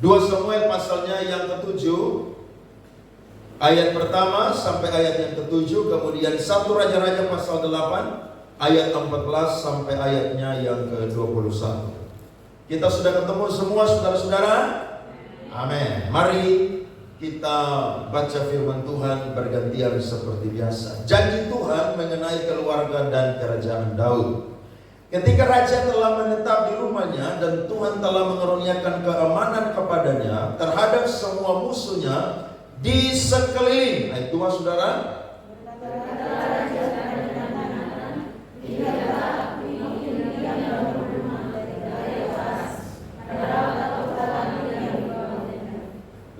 2 Samuel pasalnya yang ke-7 ayat pertama sampai ayat yang ke-7, kemudian 1 Raja-Raja pasal 8 ayat 14 sampai ayatnya yang ke-21. Kita sudah ketemu semua saudara-saudara? Amin. Mari kita baca firman Tuhan bergantian seperti biasa. Janji Tuhan mengenai keluarga dan kerajaan Daud. Ketika raja telah menetap di rumahnya dan Tuhan telah mengaruniakan keamanan kepadanya terhadap semua musuhnya di sekeliling. Ayat 2 saudara.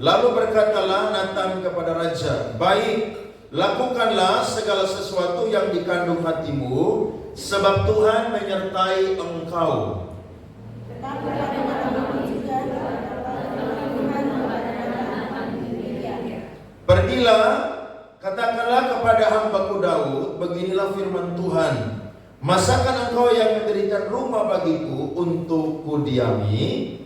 Lalu berkatalah Natan kepada raja, baik, lakukanlah segala sesuatu yang dikandung hatimu, sebab Tuhan menyertai engkau. Pergilah, katakanlah kepada hambaku Daud, beginilah firman Tuhan, masakan engkau yang mendirikan rumah bagiku untuk kudiami?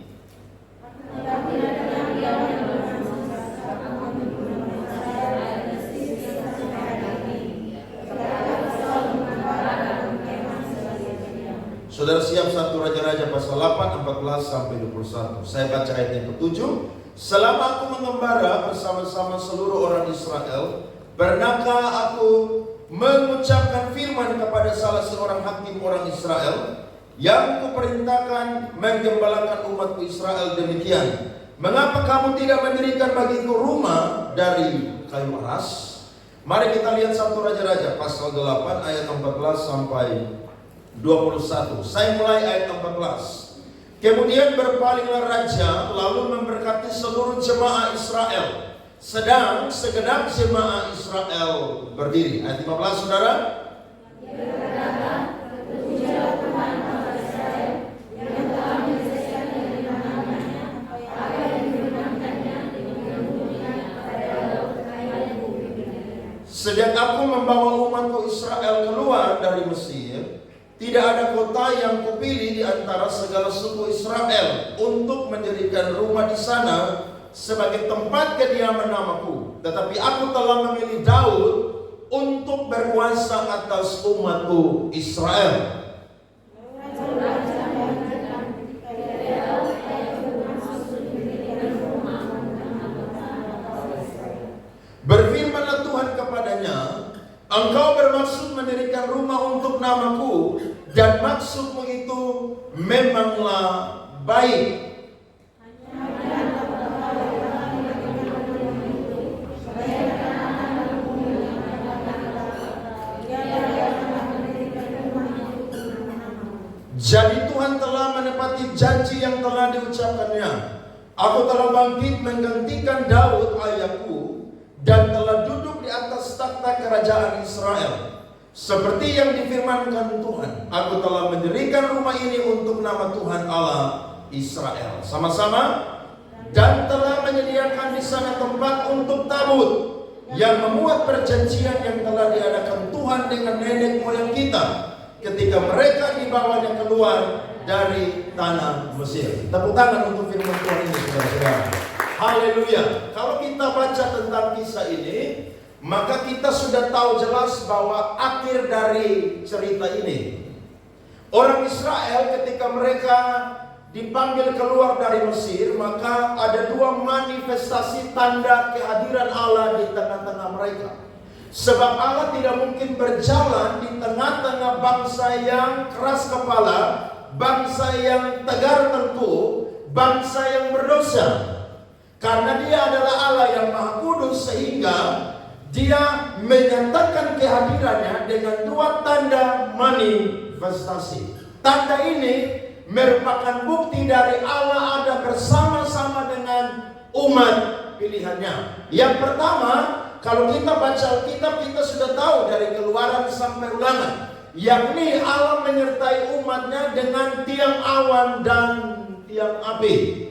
Saudara siap 1 Raja-Raja pasal 8 14 sampai 21. Saya baca ayat yang ke-7. Selama aku mengembara bersama-sama seluruh orang Israel, pernahkah aku mengucapkan firman kepada salah seorang hakim orang Israel yang kuperintahkan menggembalakan umatku Israel demikian, mengapa kamu tidak mendirikan bagiku rumah dari kayu aras? Mari kita lihat 1 Raja-Raja pasal 8 ayat 14 sampai 21. Saya mulai ayat 14. Kemudian berpalinglah raja lalu memberkati seluruh jemaah Israel, sedang segenap jemaah Israel berdiri. Ayat 15 saudara. Sejak aku membawa umatku Israel keluar dari Mesir, tidak ada kota yang kupilih di antara segala suku Israel untuk mendirikan rumah di sana sebagai tempat kediaman namaku. Tetapi aku telah memilih Daud untuk berkuasa atas umatku Israel. Berfirmanlah Tuhan kepadanya, engkau bermaksud mendirikan rumah untuk namaku, dan maksudmu itu memanglah baik. Jadi Tuhan telah menepati janji yang telah diucapkannya. Aku telah bangkit menggantikan Daud ayahku, dan telah duduk di atas takhta kerajaan Israel. Seperti yang difirmankan Tuhan, aku telah mendirikan rumah ini untuk nama Tuhan Allah Israel. Sama-sama. Dan telah menyediakan di sana tempat untuk tabut yang memuat perjanjian yang telah diadakan Tuhan dengan nenek moyang kita ketika mereka dibawanya keluar dari tanah Mesir. Tepuk tangan untuk firman Tuhan ini, saudara-saudara. Haleluya. Kalau kita baca tentang kisah ini, maka kita sudah tahu jelas bahwa akhir dari cerita ini, orang Israel ketika mereka dipanggil keluar dari Mesir, maka ada 2 manifestasi tanda kehadiran Allah di tengah-tengah mereka. Sebab Allah tidak mungkin berjalan di tengah-tengah bangsa yang keras kepala, bangsa yang tegar tengkuk, bangsa yang berdosa. Karena dia adalah Allah yang Maha Kudus, sehingga dia menyatakan kehadirannya dengan 2 tanda manifestasi. Tanda ini merupakan bukti dari Allah ada bersama-sama dengan umat pilihannya. Yang pertama, kalau kita baca Alkitab, kita sudah tahu dari Keluaran sampai Ulangan, yakni Allah menyertai umatnya dengan tiang awan dan tiang api.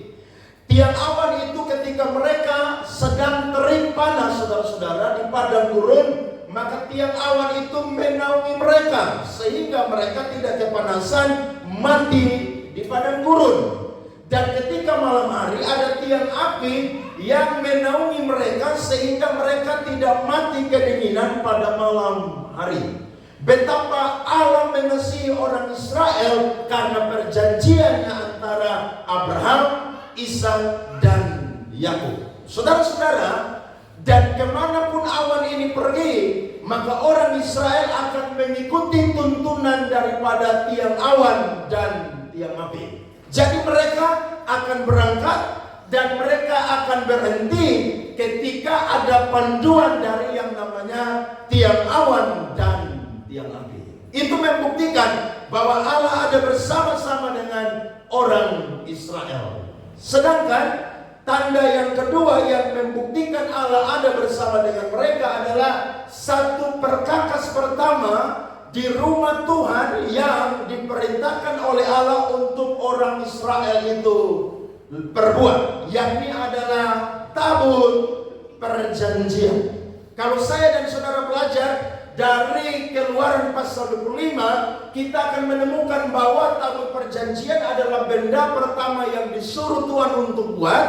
Tiang awan itu ketika mereka sedang terik panas, saudara-saudara, di padang gurun, maka tiang awan itu menaungi mereka sehingga mereka tidak kepanasan mati di padang gurun. Dan ketika malam hari ada tiang api yang menaungi mereka sehingga mereka tidak mati kedinginan pada malam hari. Betapa Allah mengasihi orang Israel karena perjanjiannya antara Abraham, Ishak, dan Yakub. Saudara-saudara, dan kemanapun awan ini pergi, maka orang Israel akan mengikuti tuntunan daripada tiang awan dan tiang api. Jadi mereka akan berangkat dan mereka akan berhenti ketika ada panduan dari yang namanya tiang awan dan tiang api. Itu membuktikan bahwa Allah ada bersama-sama dengan orang Israel. Sedangkan tanda yang kedua yang membuktikan Allah ada bersama dengan mereka adalah satu perkakas pertama di rumah Tuhan yang diperintahkan oleh Allah untuk orang Israel itu perbuat, yakni adalah tabut perjanjian. Kalau saya dan saudara belajar dari Keluaran pasal 25, kita akan menemukan bahwa tabut perjanjian adalah benda pertama yang disuruh Tuhan untuk buat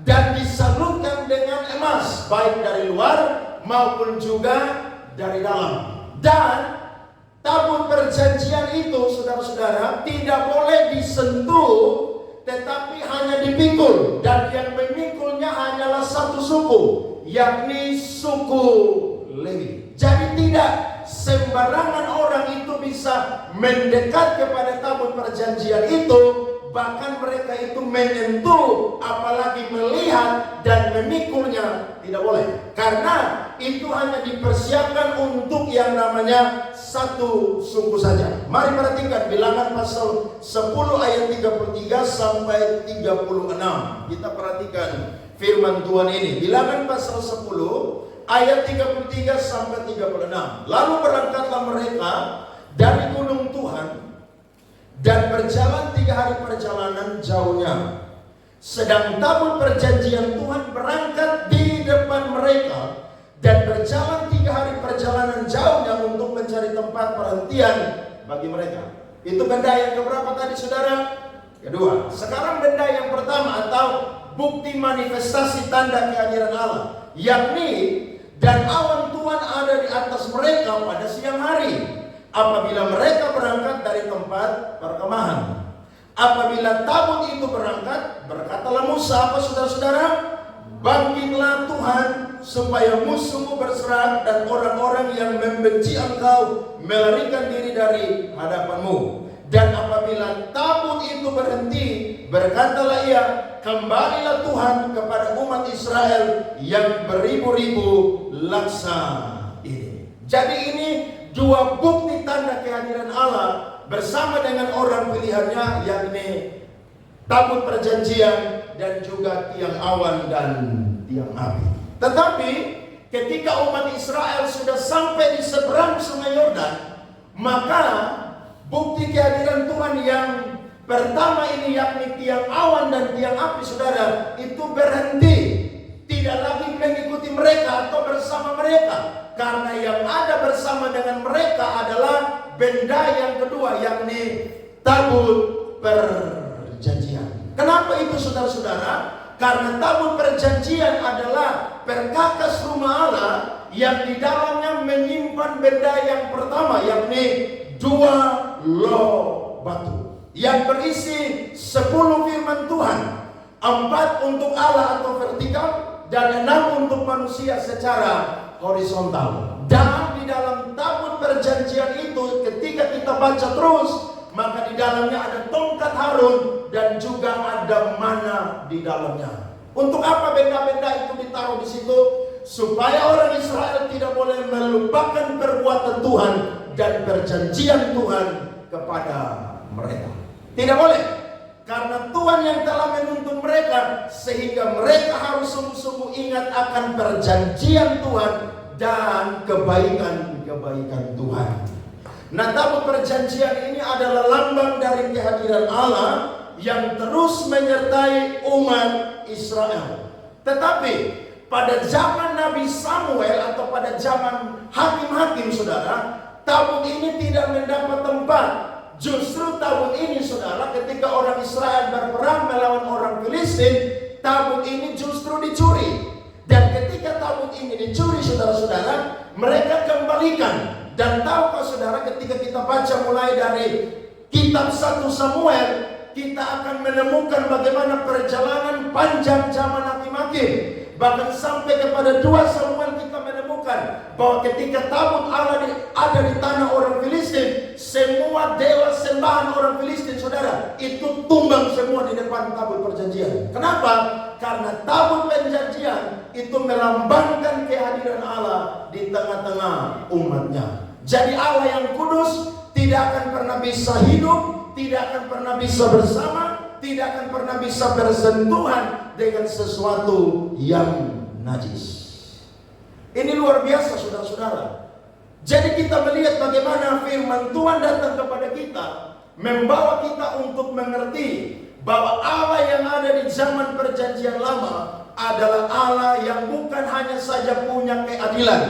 dan disalurkan dengan emas, baik dari luar maupun juga dari dalam. Dan tabut perjanjian itu, saudara-saudara, tidak boleh disentuh, tetapi hanya dipikul. Dan yang memikulnya hanyalah satu suku, yakni suku Lewi. Jadi tidak sembarangan orang itu bisa mendekat kepada tabut perjanjian itu, bahkan mereka itu menyentuh, apalagi melihat dan memikulnya, tidak boleh. Karena itu hanya dipersiapkan untuk yang namanya satu suku saja. Mari perhatikan Bilangan pasal 10 ayat 33 sampai 36. Kita perhatikan firman Tuhan ini. Bilangan pasal 10 ayat 33 sampai 36. Lalu berangkatlah mereka dari gunung Tuhan dan berjalan 3 hari perjalanan jauhnya. Sedang tabut perjanjian Tuhan berangkat di depan mereka dan berjalan 3 hari perjalanan jauhnya untuk mencari tempat perhentian bagi mereka. Itu benda yang keberapa tadi, saudara? Kedua. Sekarang benda yang pertama atau bukti manifestasi tanda kehadiran Allah, yakni dan awan Tuhan ada di atas mereka pada siang hari apabila mereka berangkat dari tempat perkemahan. Apabila tabut itu berangkat, berkatalah Musa, apa saudara-saudara? Bangkitlah Tuhan supaya musuhmu berserang dan orang-orang yang membenci engkau melarikan diri dari hadapanmu. Dan apabila tabut itu berhenti, berkatalah ia, kembalilah Tuhan kepada umat Israel yang beribu-ribu laksa ini. Jadi ini dua bukti tanda kehadiran Allah bersama dengan orang pilihannya, yakni tabut perjanjian dan juga tiang awan dan tiang api. Tetapi ketika umat Israel sudah sampai di seberang sungai Yordan, maka bukti kehadiran Tuhan yang pertama ini, yakni tiang awan dan tiang api, saudara, itu berhenti, tidak lagi mengikuti mereka atau bersama mereka, karena yang ada bersama dengan mereka adalah benda yang kedua, yakni tabut perjanjian. Kenapa itu, saudara-saudara? Karena tabut perjanjian adalah perkakas rumah Allah yang di dalamnya menyimpan benda yang pertama, yakni 2 loh batu yang berisi 10 firman Tuhan, 4 untuk Allah atau vertikal dan 6 untuk manusia secara horizontal. Dan di dalam tabut perjanjian itu, ketika kita baca terus, maka di dalamnya ada tongkat Harun dan juga ada mana di dalamnya. Untuk apa benda-benda itu ditaruh di situ? Supaya orang Israel tidak boleh melupakan perbuatan Tuhan dan perjanjian Tuhan kepada mereka. Tidak boleh, karena Tuhan yang telah menuntun mereka, sehingga mereka harus sungguh-sungguh ingat akan perjanjian Tuhan dan kebaikan-kebaikan Tuhan. Nah, tabut perjanjian ini adalah lambang dari kehadiran Allah yang terus menyertai umat Israel. Tetapi pada zaman Nabi Samuel atau pada zaman hakim-hakim, saudara, tabut ini tidak mendapat tempat. justru tabut ini saudara, ketika orang Israel berperang melawan orang Filistin, tabut ini justru dicuri. Dan ketika tabut ini dicuri saudara-saudara, mereka kembalikan. Dan tahukah saudara, ketika kita baca mulai dari kitab 1 Samuel, kita akan menemukan bagaimana perjalanan panjang zaman Hakim-Hakim. Bahkan sampai kepada 2 Samuel kita menemukan bahwa ketika tabut Allah ada di tanah orang Filistin, semua dewa sembahan orang Filistin saudara, itu tumbang semua di depan tabut perjanjian. Kenapa? Karena tabut perjanjian itu melambangkan kehadiran Allah di tengah-tengah umatnya. Jadi Allah yang kudus tidak akan pernah bisa hidup, tidak akan pernah bisa bersama, tidak akan pernah bisa bersentuhan dengan sesuatu yang najis. Ini luar biasa saudara-saudara. Jadi kita melihat bagaimana firman Tuhan datang kepada kita, membawa kita untuk mengerti bahwa Allah yang ada di zaman perjanjian lama adalah Allah yang bukan hanya saja punya keadilan,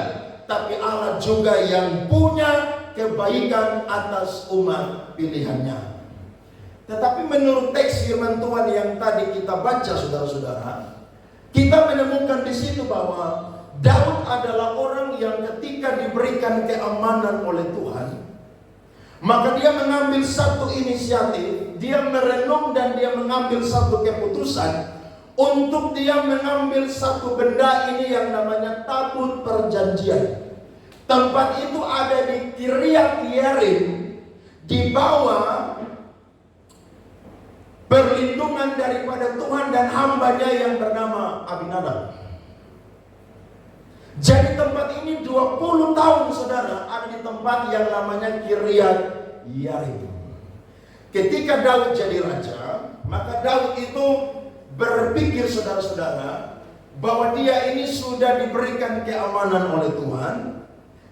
tapi Allah juga yang punya kebaikan atas umat pilihannya. Tetapi menurut teks firman Tuhan yang tadi kita baca saudara-saudara, kita menemukan di situ bahwa Daud adalah orang yang ketika diberikan keamanan oleh Tuhan, maka dia mengambil satu inisiatif, dia merenung dan dia mengambil satu keputusan untuk dia mengambil satu benda ini yang namanya tabut perjanjian. Tempat itu ada di Kiriat Yearim, di bawah perlindungan daripada Tuhan dan hambanya yang bernama Abinadab. Jadi tempat ini 20 tahun saudara ada di tempat yang namanya Kiriat Yearim. Ketika Daud jadi raja, maka Daud itu berpikir saudara-saudara bahwa dia ini sudah diberikan keamanan oleh Tuhan.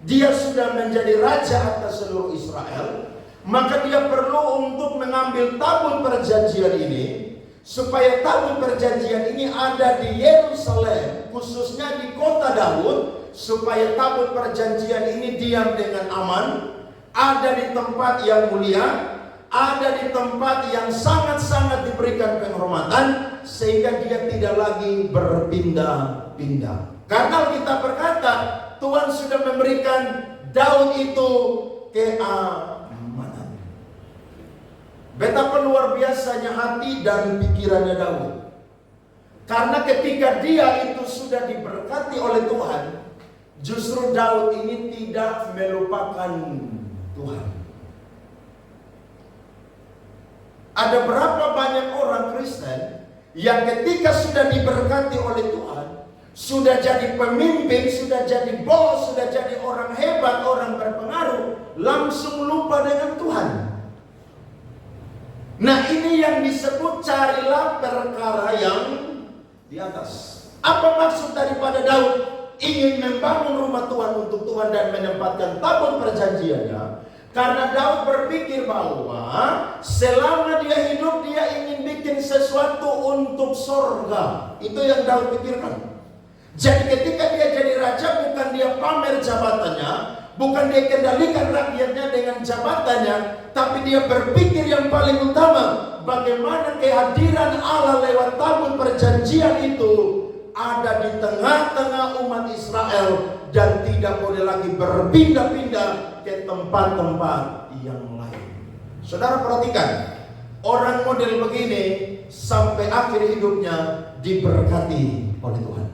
Dia sudah menjadi raja atas seluruh Israel. Maka dia perlu untuk mengambil tabut perjanjian ini, supaya tabut perjanjian ini ada di Yerusalem, khususnya di kota Daud, supaya tabut perjanjian ini diam dengan aman, ada di tempat yang mulia, ada di tempat yang sangat-sangat diberikan penghormatan, sehingga dia tidak lagi berpindah-pindah. Karena kita berkata Tuhan sudah memberikan Daud itu keamanan. Betapa luar biasanya hati dan pikirannya Daud. Karena ketika dia itu sudah diberkati oleh Tuhan, justru Daud ini tidak melupakan Tuhan. Ada berapa banyak orang Kristen yang ketika sudah diberkati oleh Tuhan, sudah jadi pemimpin, sudah jadi bos, sudah jadi orang hebat, orang berpengaruh, langsung lupa dengan Tuhan. Nah, ini yang disebut carilah perkara yang di atas. Apa maksud daripada Daud ingin membangun rumah Tuhan untuk Tuhan dan menempatkan tabut perjanjiannya? Karena Daud berpikir bahwa selama dia hidup dia ingin bikin sesuatu untuk surga. Itu yang Daud pikirkan. Jadi ketika dia jadi raja, bukan dia pamer jabatannya, bukan dia kendalikan rakyatnya dengan jabatannya, tapi dia berpikir yang paling utama, bagaimana kehadiran Allah lewat tabut perjanjian itu ada di tengah-tengah umat Israel dan tidak boleh lagi berpindah-pindah ke tempat-tempat yang lain. Saudara perhatikan, orang model begini sampai akhir hidupnya diberkati oleh Tuhan.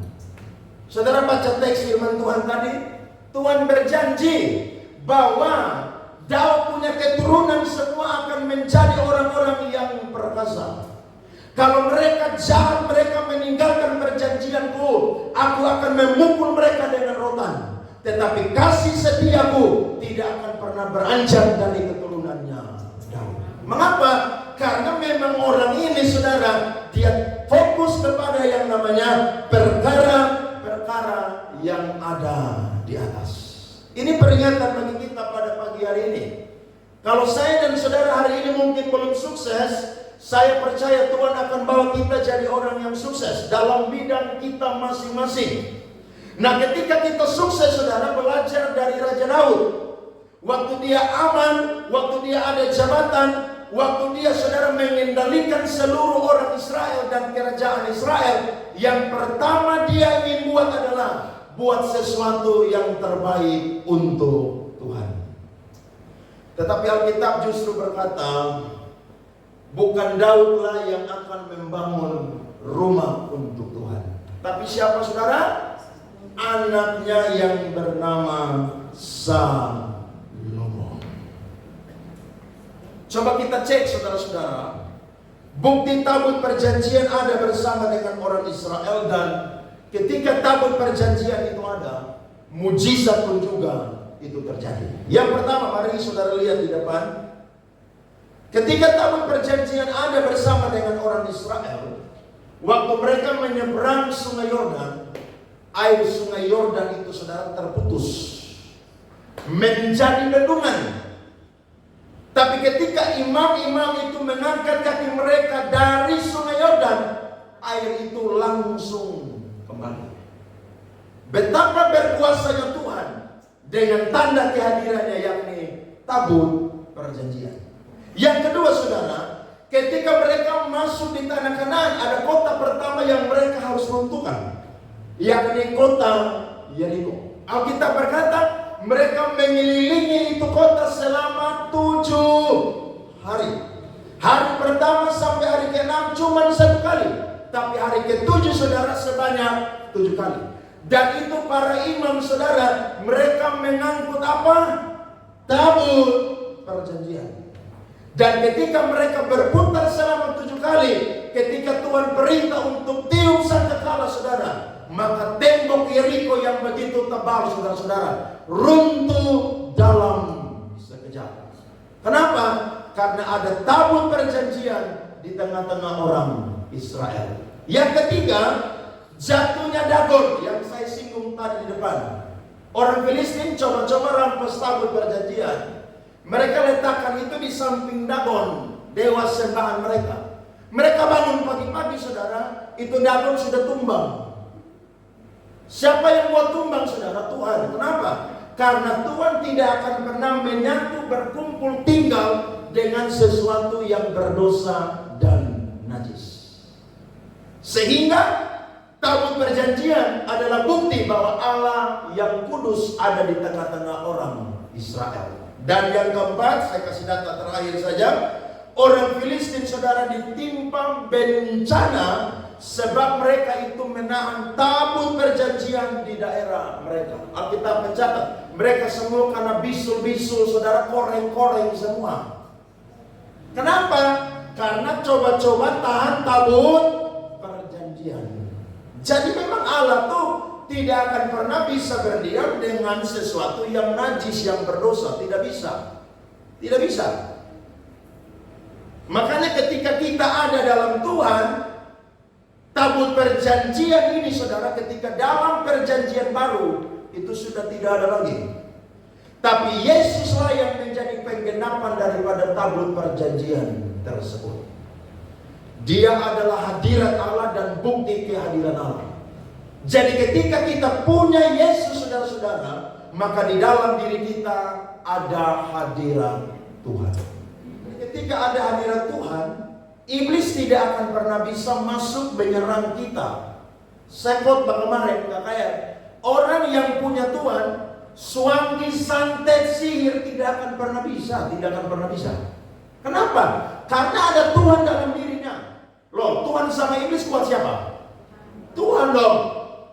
Saudara baca teks firman Tuhan tadi, Tuhan berjanji bahwa Daud punya keturunan semua akan menjadi orang-orang yang perkasa. Kalau mereka jahat, mereka meninggalkan perjanjianku, aku akan memukul mereka dengan rotan. Tetapi kasih setiaku tidak akan pernah beranjak dari keturunannya Daud. Mengapa? Karena memang orang ini saudara, dia fokus kepada yang namanya perkara yang ada di atas. Ini peringatan bagi kita pada pagi hari ini. Kalau saya dan saudara hari ini mungkin belum sukses, saya percaya Tuhan akan bawa kita jadi orang yang sukses dalam bidang kita masing-masing. Nah, ketika kita sukses saudara, belajar dari Raja Daud. waktu dia aman, waktu dia ada jabatan, waktu dia saudara mengendalikan seluruh orang Israel dan kerajaan Israel, yang pertama dia ingin buat adalah buat sesuatu yang terbaik untuk Tuhan. Tetapi Alkitab justru berkata, bukan Daudlah yang akan membangun rumah untuk Tuhan, tapi siapa saudara? Anaknya yang bernama Salomo. Coba kita cek saudara-saudara, bukti tabut perjanjian ada bersama dengan orang Israel, dan ketika tabut perjanjian itu ada, mujizat pun juga itu terjadi. Yang pertama, mari saudara lihat di depan. Ketika tabut perjanjian ada bersama dengan orang Israel, waktu mereka menyeberang sungai Yordan, air sungai Yordan itu saudara terputus menjadi bendungan. Tapi ketika imam-imam itu mengangkat kaki mereka dari sungai Yordan, air itu langsung kembali. Betapa berkuasanya Tuhan dengan tanda kehadirannya, yakni tabut perjanjian. Yang kedua saudara, ketika mereka masuk di tanah Kanaan, ada kota pertama yang mereka harus runtuhkan, yakni kota Yeriko. Alkitab berkata mereka mengelilingi itu kota selama 7 hari. Hari pertama sampai hari ke-6 cuma 1 kali, tapi hari ke-7 saudara sebanyak 7 kali. Dan itu para imam saudara, mereka mengangkut apa? Tabut perjanjian. Dan ketika mereka berputar selama 7 kali, ketika Tuhan perintah untuk tiup sangkakala saudara, maka tembok Yeriko yang begitu tebal saudara-saudara runtuh dalam sekejap. Kenapa? Karena ada tabut perjanjian di tengah-tengah orang Israel. Yang ketiga, jatuhnya Dagon yang saya singgung tadi di depan. Orang Filistin coba-coba rampas tabut perjanjian. Mereka letakkan itu di samping Dagon, dewa sembahan mereka. Mereka bangun pagi-pagi saudara, itu Dagon sudah tumbang. Siapa yang buat tumbang saudara? Tuhan. Kenapa? Karena Tuhan tidak akan pernah menyatu berkumpul tinggal dengan sesuatu yang berdosa dan najis. Sehingga tabut perjanjian adalah bukti bahwa Allah yang kudus ada di tengah-tengah orang Israel. Dan yang keempat, saya kasih data terakhir saja, orang Filistin saudara ditimpa bencana sebab mereka itu menahan tabut perjanjian di daerah mereka. Alkitab mencatat mereka semua karena bisul-bisul saudara, koreng-koreng semua. Kenapa? Karena coba-coba tahan tabut perjanjian. Jadi memang Allah tuh tidak akan pernah bisa berdiam dengan sesuatu yang najis, yang berdosa. Tidak bisa. Tidak bisa. Makanya ketika kita ada dalam Tuhan, tabut perjanjian ini saudara, ketika dalam perjanjian baru, itu sudah tidak ada lagi. Tapi Yesuslah yang menjadi penggenapan daripada tabut perjanjian tersebut. Dia adalah hadirat Allah dan bukti kehadiran Allah. Jadi ketika kita punya Yesus saudara-saudara, maka di dalam diri kita ada hadirat Tuhan. Ketika ada hadirat Tuhan, iblis tidak akan pernah bisa masuk menyerang kita. Saya khotbah kemarin, kayak orang yang punya Tuhan, suami santet sihir tidak akan pernah bisa, tidak akan pernah bisa. Kenapa? Karena ada Tuhan dalam dirinya. Loh, Tuhan sama iblis kuat siapa? Tuhan dong.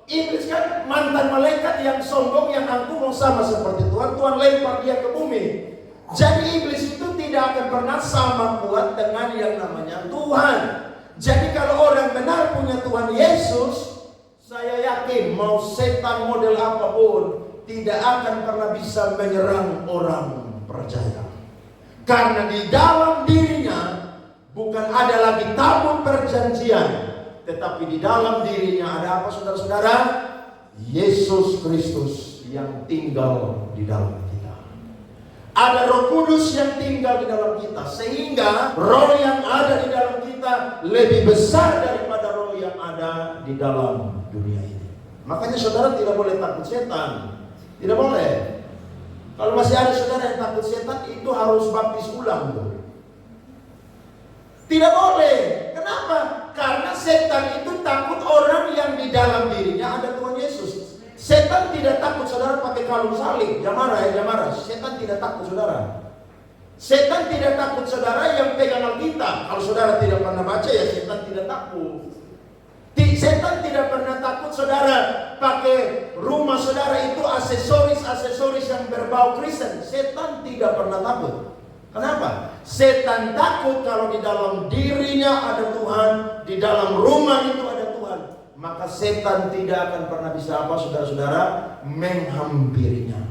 Iblis kan mantan malaikat yang sombong, yang angkuh, sama seperti Tuhan. Tuhan lempar dia ke bumi. Jadi iblis itu tidak akan pernah sama kuat dengan yang namanya Tuhan. Jadi kalau orang benar punya Tuhan Yesus, saya yakin mau setan model apapun tidak akan pernah bisa menyerang orang percaya. Karena di dalam dirinya bukan ada lagi tabut perjanjian, tetapi di dalam dirinya ada apa saudara-saudara? Yesus Kristus yang tinggal di dalam kita. Ada Roh Kudus yang tinggal di dalam kita, sehingga roh yang ada di dalam kita lebih besar daripada roh yang ada di dalam dunia ini. Makanya saudara tidak boleh takut setan. Tidak boleh. Kalau masih ada saudara yang takut setan, itu harus baptis ulang tuh. Tidak boleh. Kenapa? Karena setan itu takut orang yang di dalam dirinya ada Tuhan Yesus. Setan tidak takut saudara pakai kalung salib. Jangan marah ya, jangan marah. Setan tidak takut saudara. Setan tidak takut saudara yang pegang Alkitab. Kalau saudara tidak pernah baca ya setan tidak takut. Setan tidak pernah takut saudara pakai rumah saudara itu aksesoris yang berbau Kristen. Setan tidak pernah takut. Kenapa? Setan takut kalau di dalam dirinya ada Tuhan, di dalam rumah itu ada Tuhan. Maka setan tidak akan pernah bisa apa saudara-saudara menghampirinya.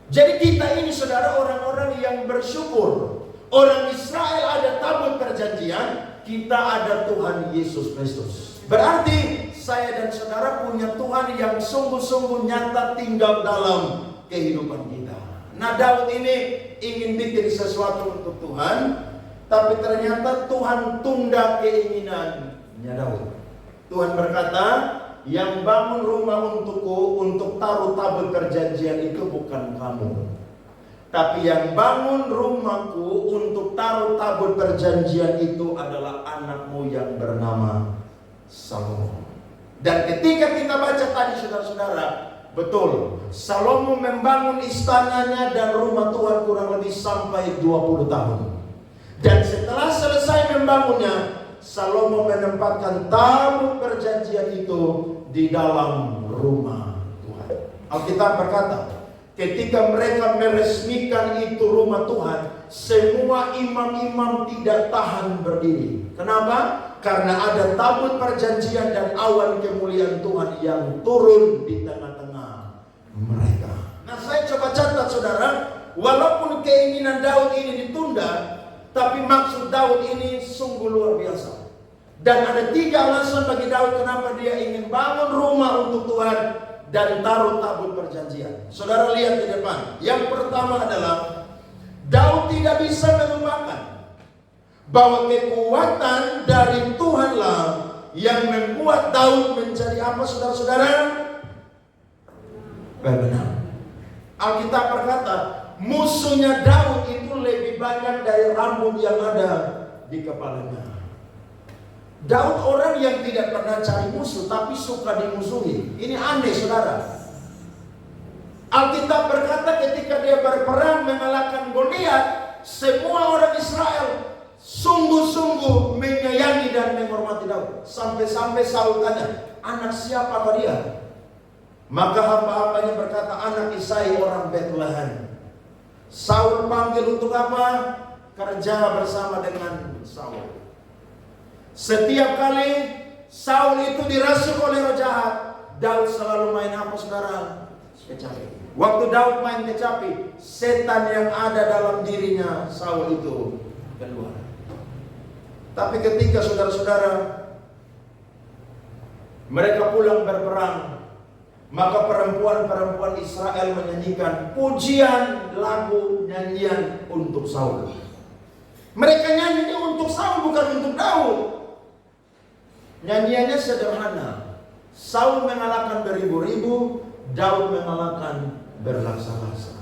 Jadi kita ini saudara orang-orang yang bersyukur. Orang Israel ada tabut perjanjian, kita ada Tuhan Yesus Kristus. Berarti saya dan saudara punya Tuhan yang sungguh-sungguh nyata tinggal dalam kehidupan kita. Nah, Daud ini ingin bikin sesuatu untuk Tuhan, tapi ternyata Tuhan tunda keinginannya Daud. Tuhan berkata, yang bangun rumah untukku untuk taruh tabut perjanjian itu bukan kamu, tapi yang bangun rumahku untuk taruh tabut perjanjian itu adalah anakmu yang bernama Salomo. Dan ketika kita baca tadi saudara-saudara, betul, Salomo membangun istananya dan rumah Tuhan kurang lebih sampai 20 tahun. Dan setelah selesai membangunnya, Salomo menempatkan tabut perjanjian itu di dalam rumah Tuhan. Alkitab berkata, ketika mereka meresmikan itu rumah Tuhan, semua imam-imam tidak tahan berdiri. Kenapa? Karena ada tabut perjanjian dan awan kemuliaan Tuhan yang turun di tengah-tengah mereka. Nah, saya coba catat saudara, walaupun keinginan Daud ini ditunda, tapi maksud Daud ini sungguh luar biasa. Dan ada 3 alasan bagi Daud kenapa dia ingin bangun rumah untuk Tuhan dan taruh tabut perjanjian. Saudara lihat di depan. Yang pertama adalah Daud tidak bisa melupakan bahwa kekuatan dari Tuhanlah yang membuat Daud menjadi apa saudara-saudara? Benar. Alkitab berkata, musuhnya Daud itu lebih banyak dari rambut yang ada di kepalanya. Daud orang yang tidak pernah cari musuh, tapi suka dimusuhi. Ini aneh saudara. Alkitab berkata ketika dia berperang mengalahkan Goliat, semua orang Israel sungguh-sungguh menyayangi dan menghormati Daud. Sampai-sampai Saul tanya, anak siapa dia? Maka hamba-hambanya berkata, anak Isai orang Bethlehem. Saul panggil untuk apa? Kerja bersama dengan Saul. Setiap kali Saul itu dirasuk oleh roh jahat, Daud selalu main apa saudara? Kecapi. Waktu Daud main kecapi, setan yang ada dalam dirinya Saul itu keluar. Tapi ketika saudara-saudara mereka pulang berperang, maka perempuan-perempuan Israel menyanyikan pujian, lagu, nyanyian untuk Saul. Mereka nyanyi untuk Saul, bukan untuk Daud. Nyanyiannya sederhana. Saul mengalahkan beribu-ribu, Daud mengalahkan berlaksa-laksa.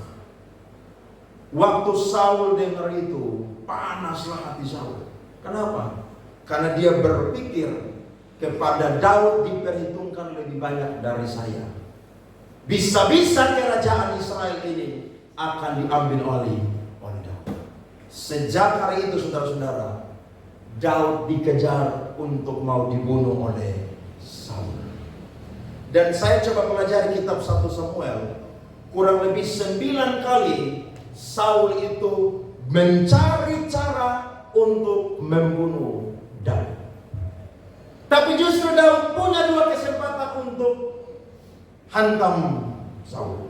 Waktu Saul dengar itu, panaslah hati Saul. Kenapa? Karena dia berpikir kepada Daud diperhitungkan lebih banyak dari saya. Bisa-bisa kerajaan Israel ini akan diambil oleh Daud. Sejak hari itu saudara-saudara, Daud dikejar untuk mau dibunuh oleh Saul. Dan saya coba pelajari kitab 1 Samuel. Kurang lebih 9 kali Saul itu mencari cara untuk membunuh Daud. Tapi justru Daud punya 2 kesempatan untuk hantam Saul.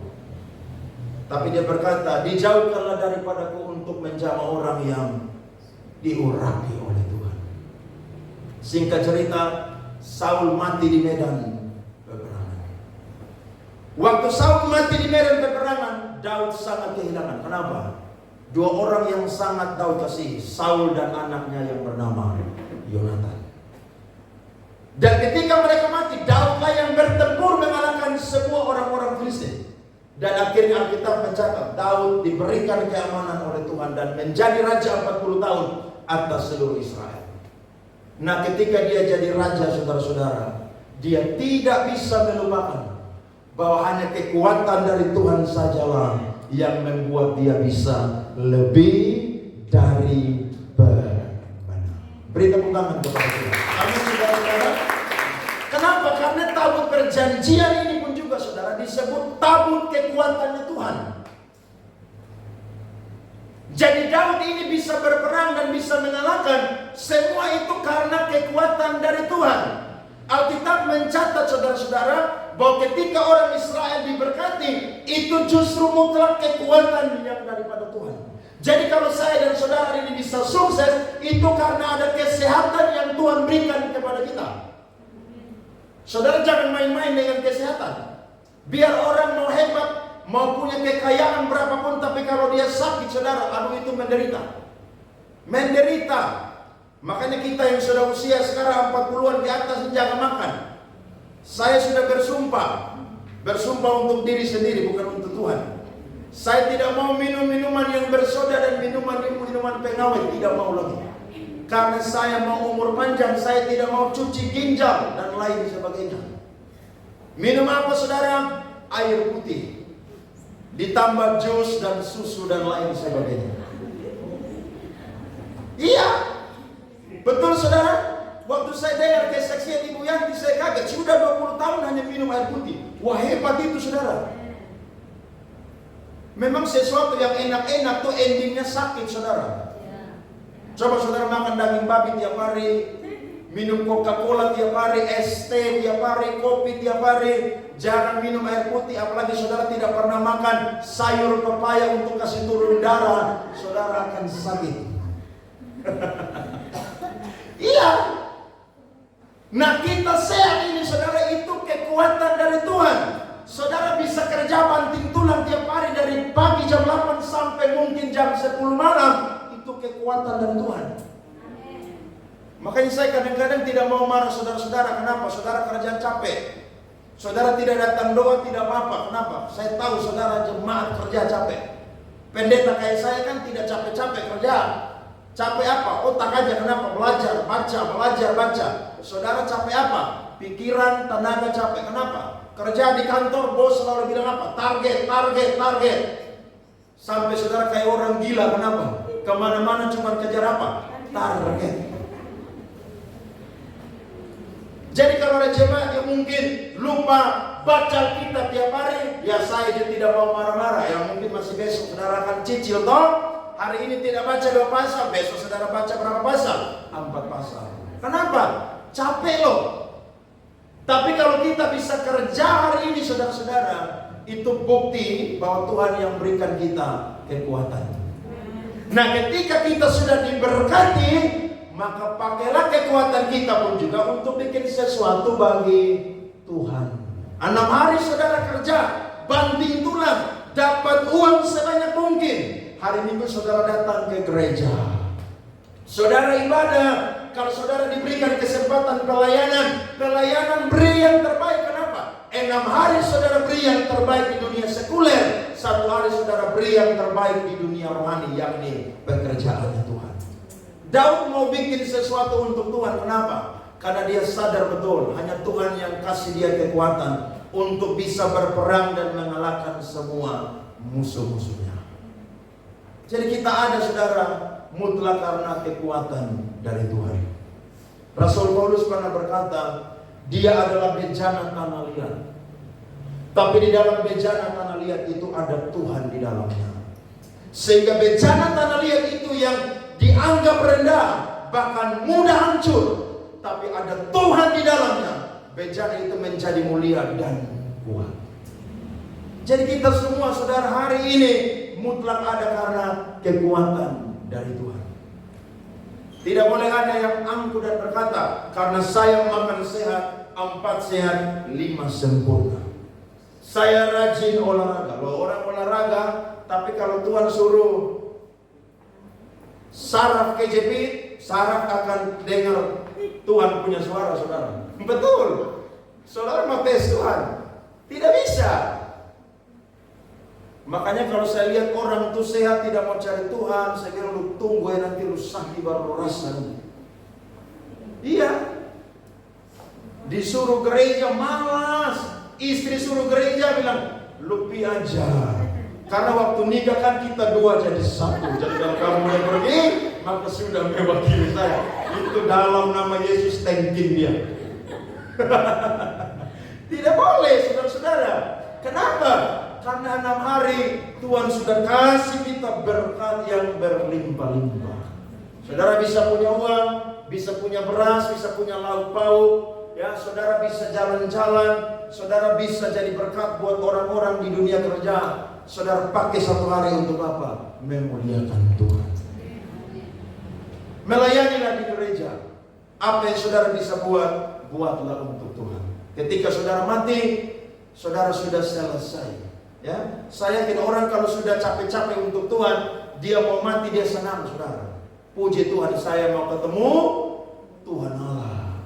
Tapi dia berkata, dijauhkanlah daripadaku untuk menjamah orang yang diurapi oleh Tuhan. Singkat cerita, Saul mati di medan peperangan. Waktu Saul mati di medan peperangan, Daud sangat kehilangan. Kenapa? 2 orang yang sangat Daud kasih, Saul dan anaknya yang bernama Yonatan. Dan ketika mereka mati, Daudlah yang bertempur mengalahkan semua orang-orang Filistin. Dan akhirnya Alkitab mencatat Daud diberikan keamanan oleh Tuhan dan menjadi raja 40 tahun atas seluruh Israel. Nah, ketika dia jadi raja, saudara-saudara, dia tidak bisa melupakan bahwa hanya kekuatan dari Tuhan sajalah yang membuat dia bisa lebih dari benar. Beri tepuk tangan kepada Tuhan. Amin, saudara-saudara. Kenapa? Karena tabut perjanjian ini pun juga, saudara, disebut tabut kekuatannya Tuhan. Jadi Daud ini bisa berperang dan bisa mengalahkan semua itu karena kekuatan dari Tuhan. Alkitab mencatat, saudara-saudara, bahwa ketika orang Israel diberkati, itu justru mutlak kekuatan yang daripada Tuhan. Jadi kalau saya dan saudara ini bisa sukses, itu karena ada kesehatan yang Tuhan berikan kepada kita. Saudara jangan main-main dengan kesehatan. Biar orang mau hebat, mau punya kekayaan berapapun, tapi kalau dia sakit, saudara, aduh itu menderita. Menderita. Makanya kita yang sudah usia sekarang 40-an di atas jangan makan. Saya sudah bersumpah untuk diri sendiri, bukan untuk Tuhan. Saya tidak mau minum minuman yang bersoda dan minuman pengawet, tidak mau lagi. Karena saya mau umur panjang, saya tidak mau cuci ginjal dan lain sebagainya. Minum apa, saudara? Air putih, ditambah jus dan susu dan lain sebagainya. Iya, betul, saudara. Waktu saya dengar kesaksian Ibu Yanti, saya kaget. Sudah 20 tahun hanya minum air putih. Wah, hebat itu, saudara. Memang sesuatu yang enak-enak tuh endingnya sakit, saudara. Coba saudara makan daging babi tiap hari, minum Coca-Cola tiap hari, es teh tiap hari, kopi tiap hari. Jangan minum air putih, apalagi saudara tidak pernah makan sayur pepaya untuk kasih turun darah. Saudara akan sakit. Iya. Nah, kita sehat ini, saudara, itu kekuatan dari Tuhan. Saudara bisa kerja banting tulang tiap hari dari pagi jam 8 sampai mungkin jam 10 malam. Itu kekuatan dari Tuhan. Makanya saya kadang-kadang tidak mau marah saudara-saudara. Kenapa? Saudara kerja capek. Saudara tidak datang doa, tidak apa-apa. Kenapa? Saya tahu saudara jemaat kerja capek. Pendeta kayak saya kan tidak capek-capek kerja. Capek apa? Otak aja. Kenapa? Belajar, baca. Saudara capek apa? Pikiran, tenaga capek. Kenapa? Kerja di kantor, bos selalu bilang apa? Target. Sampai saudara kayak orang gila. Kenapa? Kemana-mana cuma kejar apa? Target. Jadi kalau ada jemaat yang mungkin lupa baca kita tiap hari, ya saya juga tidak mau marah-marah. Ya mungkin masih besok saudara akan cicil toh. Hari ini tidak baca 2 pasal, besok saudara baca berapa pasal? 4 pasal. Kenapa? Capek loh. Tapi kalau kita bisa kerja hari ini, saudara-saudara, itu bukti bahwa Tuhan yang berikan kita kekuatan. Nah, ketika kita sudah diberkati, maka pakailah kekuatan kita pun juga untuk bikin sesuatu bagi Tuhan. 6 hari saudara kerja, banting tulang, dapat uang sebanyak mungkin. Hari Minggu saudara datang ke gereja. Saudara ibadah, kalau saudara diberikan kesempatan pelayanan beri yang terbaik. Kenapa? 6 hari saudara beri yang terbaik di dunia sekuler, 1 hari saudara beri yang terbaik di dunia rohani, yakni pekerjaannya Tuhan. Daud mau bikin sesuatu untuk Tuhan. Kenapa? Karena dia sadar betul hanya Tuhan yang kasih dia kekuatan untuk bisa berperang dan mengalahkan semua musuh-musuhnya. Jadi kita ada, saudara, mutlak karena kekuatan dari Tuhan. Rasul Paulus pernah berkata, dia adalah bejana tanah liat. Tapi di dalam bejana tanah liat itu ada Tuhan di dalamnya. Sehingga bejana tanah liat itu yang dianggap rendah, bahkan mudah hancur, tapi ada Tuhan di dalamnya, bejana itu menjadi mulia dan kuat. Jadi kita semua, saudara, hari ini mutlak ada karena kekuatan dari Tuhan. Tidak boleh ada yang angkuh dan berkata, karena saya makan sehat, 4 sehat, 5 sempurna. Saya rajin olahraga. Loh, orang olahraga, tapi kalau Tuhan suruh saraf kejepit, saraf akan dengar Tuhan punya suara, saudara. Betul. Saudara mau tes Tuhan? Tidak bisa. Makanya kalau saya lihat orang tuh sehat tidak mau cari Tuhan, saya bilang lu tunggu ya, nanti lu sakit baru lu rasain. Iya. Disuruh gereja malas. Istri suruh gereja bilang, lu pi aja. Karena waktu nikah kan kita dua jadi satu. Jadi kalau kamu yang pergi, maka sudah mewakili saya. Itu dalam nama Yesus thanking dia. Tidak boleh, saudara-saudara. Kenapa? Karena 6 hari Tuhan sudah kasih kita berkat yang berlimpah-limpah. Saudara bisa punya uang, bisa punya beras, bisa punya lauk pauk, ya, saudara bisa jalan-jalan, saudara bisa jadi berkat buat orang-orang di dunia kerja. Saudara pakai 1 hari untuk apa? Memuliakan Tuhan. Melayanilah di gereja. Apa yang saudara bisa buat, buatlah untuk Tuhan. Ketika saudara mati, saudara sudah selesai. Ya, saya yakin orang kalau sudah capek-capek untuk Tuhan, dia mau mati dia senang, saudara. Puji Tuhan, saya mau ketemu Tuhan Allah.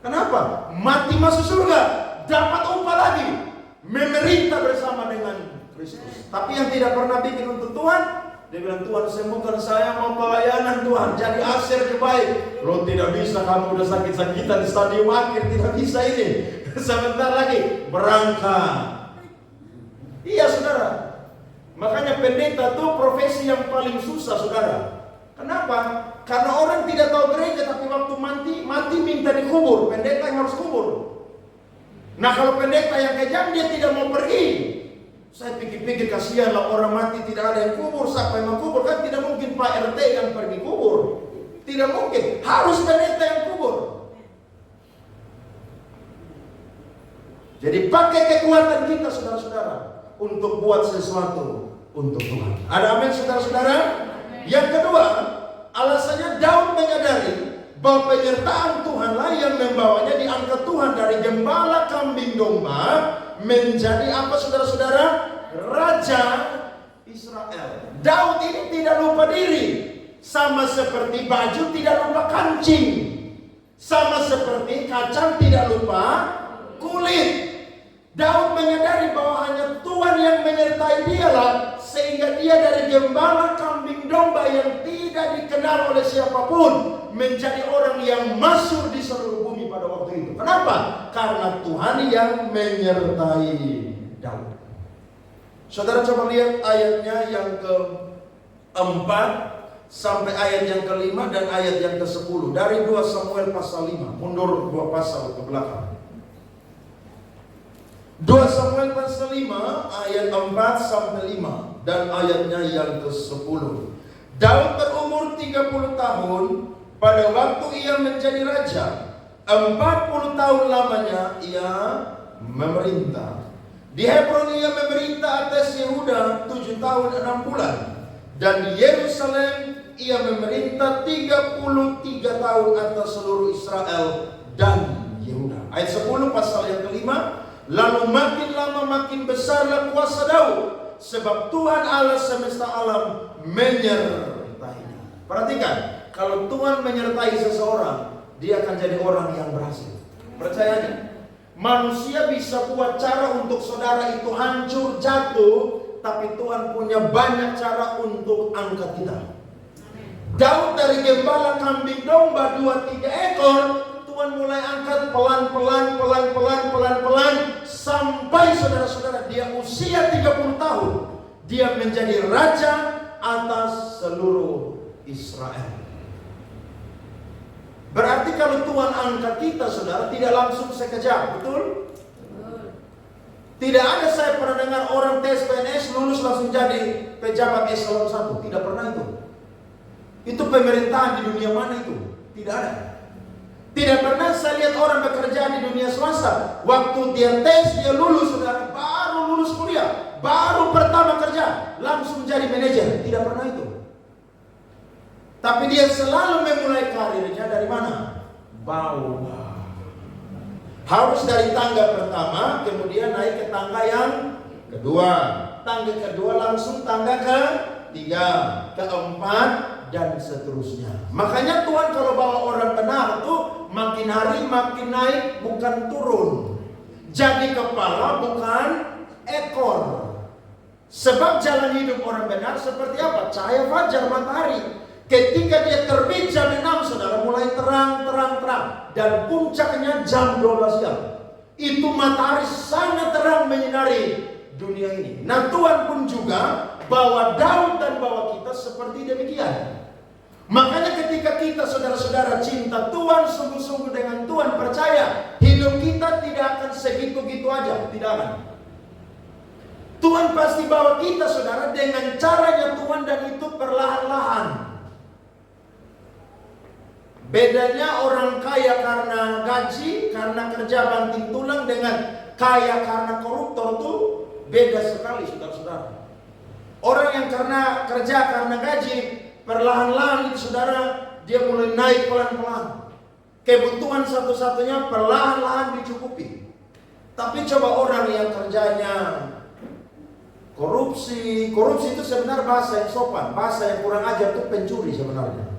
Kenapa? Mati masuk surga, dapat upah lagi, memerintah bersama dengan Kristus. Tapi yang tidak pernah bikin untuk Tuhan, dia bilang, Tuhan sembuhkan saya, mau pelayanan Tuhan, jadi aser terbaik. Lo tidak bisa, kamu udah sakit-sakitan di stadium akhir, tidak bisa ini. Sebentar lagi berangkat. Iya, saudara. Makanya pendeta tuh profesi yang paling susah, saudara. Kenapa? Karena orang tidak tahu gereja, tapi waktu mati minta dikubur. Pendeta yang harus kubur. Nah, kalau pendeta yang kejam, dia tidak mau pergi. Saya pikir-pikir, kasihanlah orang mati tidak ada yang kubur. Siapa yang mau kubur? Kan tidak mungkin Pak RT yang pergi kubur. Tidak mungkin. Harus pendeta yang kubur. Jadi pakai kekuatan kita, saudara-saudara, untuk buat sesuatu untuk Tuhan. Ada amin, saudara-saudara? Yang kedua, alasannya Daud menyadari bahwa penyertaan Tuhanlah yang membawanya diangkat Tuhan dari gembala kambing domba menjadi apa, saudara-saudara? Raja Israel. Daud ini tidak lupa diri. Sama seperti baju tidak lupa kancing. Sama seperti kacang tidak lupa kulit. Daud menyadari bahwa hanya Tuhan yang menyertai dialah, sehingga dia dari gembala kambing domba yang tidak dikenal oleh siapapun menjadi orang yang masyhur di seluruh bumi pada waktu itu. Kenapa? Karena Tuhan yang menyertai Daud. Saudara coba lihat ayatnya yang ke-4 sampai ayat yang ke-5 dan ayat yang ke-10 dari 2 Samuel pasal 5. Mundur 2 pasal ke belakang. 2 Samuel pasal 5 ayat 4 sampai 5 dan ayatnya yang ke-10. Daud berumur 30 tahun pada waktu ia menjadi raja. 40 tahun lamanya ia memerintah. Di Hebron ia memerintah atas Yehuda 7 tahun 6 bulan. Dan di Yerusalem ia memerintah 33 tahun atas seluruh Israel dan Yehuda. Ayat 10 pasal yang kelima. Lalu makin lama makin besarlah kuasa Daud, sebab Tuhan Allah semesta alam menyertainya. Perhatikan, kalau Tuhan menyertai seseorang, dia akan jadi orang yang berhasil. Percayanya, manusia bisa buat cara untuk saudara itu hancur, jatuh, tapi Tuhan punya banyak cara untuk angkat kita. Daud dari gembala kambing domba 2-3 ekor, Tuhan mulai angkat pelan-pelan sampai saudara-saudara dia usia 30 tahun. Dia menjadi raja atas seluruh Israel. Berarti kalau Tuhan angkat kita, saudara, tidak langsung sekejap, betul? Tidak ada saya pernah dengar orang tes PNS lulus langsung jadi pejabat eselon 1. Tidak pernah itu. Itu pemerintahan di dunia mana itu? Tidak ada. Tidak pernah saya lihat orang bekerja di dunia swasta. Waktu dia tes, dia lulus, saudara, baru lulus kuliah, baru pertama kerja, langsung jadi manajer. Tidak pernah itu. Tapi dia selalu memulai karirnya dari mana? Bawah. Harus dari tangga pertama, kemudian naik ke tangga yang kedua. Tangga kedua langsung tangga ketiga, keempat, dan seterusnya. Makanya Tuhan kalau bawa orang benar tuh makin hari makin naik, bukan turun. Jadi kepala bukan ekor. Sebab jalan hidup orang benar seperti apa? Cahaya fajar matahari. Ketika dia terbit jam 6, saudara, mulai terang. Dan puncaknya jam 12 siang. Itu matahari sangat terang menyinari dunia ini. Nah, Tuhan pun juga bawa Daud dan bawa kita seperti demikian. Makanya ketika kita, saudara-saudara, cinta Tuhan, sungguh-sungguh dengan Tuhan, percaya, hidup kita tidak akan segitu-gitu aja. Tidak akan. Tuhan pasti bawa kita, saudara, dengan caranya Tuhan, dan itu perlahan-lahan. Bedanya orang kaya karena gaji, karena kerja banting tulang, dengan kaya karena koruptor itu beda sekali, saudara-saudara. Orang yang karena kerja karena gaji, perlahan-lahan itu, saudara, dia mulai naik pelan-pelan. Kebutuhan satu-satunya perlahan-lahan dicukupi. Tapi coba orang yang kerjanya korupsi itu sebenarnya bahasa yang sopan, bahasa yang kurang ajar, itu pencuri sebenarnya.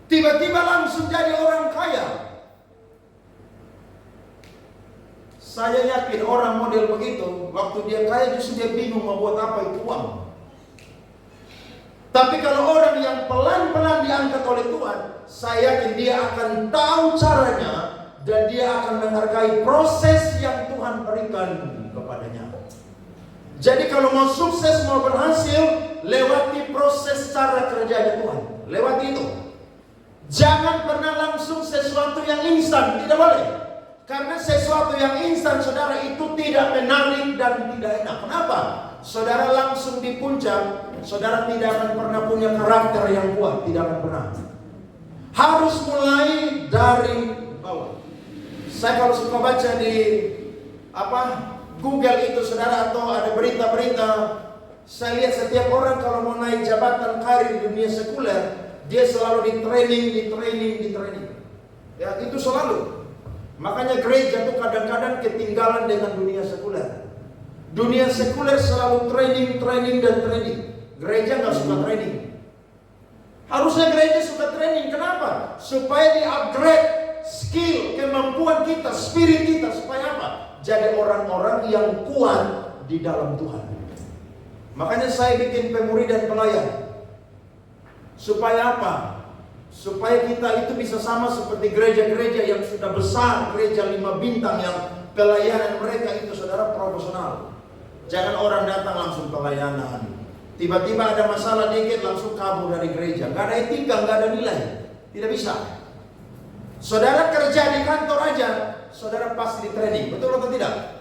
Tiba-tiba langsung jadi orang kaya. Saya yakin orang model begitu, waktu dia kaya justru dia bingung mau buat apa itu uang. Tapi kalau orang yang pelan-pelan diangkat oleh Tuhan, saya yakin dia akan tahu caranya, dan dia akan menghargai proses yang Tuhan berikan kepadanya. Jadi kalau mau sukses, mau berhasil, lewati proses cara kerjanya Tuhan. Lewati itu. Jangan pernah langsung sesuatu yang instan, tidak boleh. Karena sesuatu yang instan, saudara, itu tidak menarik dan tidak enak. Kenapa? Saudara langsung di puncak, saudara tidak akan pernah punya karakter yang kuat, tidak akan pernah. Harus mulai dari bawah. Saya kalau suka baca di Google itu, saudara, atau ada berita-berita, saya lihat setiap orang kalau mau naik jabatan karir di dunia sekuler, dia selalu di training. Ya, itu selalu. Makanya gereja tuh kadang-kadang ketinggalan dengan dunia sekuler. Dunia sekuler selalu training. Gereja nggak suka training. Harusnya gereja suka training. Kenapa? Supaya di-upgrade skill, kemampuan kita, spirit kita. Supaya apa? Jadi orang-orang yang kuat di dalam Tuhan. Makanya saya bikin pemuridan pelayan. Supaya apa? Supaya kita itu bisa sama seperti gereja-gereja yang sudah besar, gereja 5 bintang yang pelayanan mereka itu, saudara, profesional. Jangan orang datang langsung pelayanan, tiba-tiba ada masalah dikit langsung kabur dari gereja. Gak ada etika, gak ada nilai. Tidak bisa. Saudara kerja di kantor aja, saudara pasti di training. Betul atau tidak?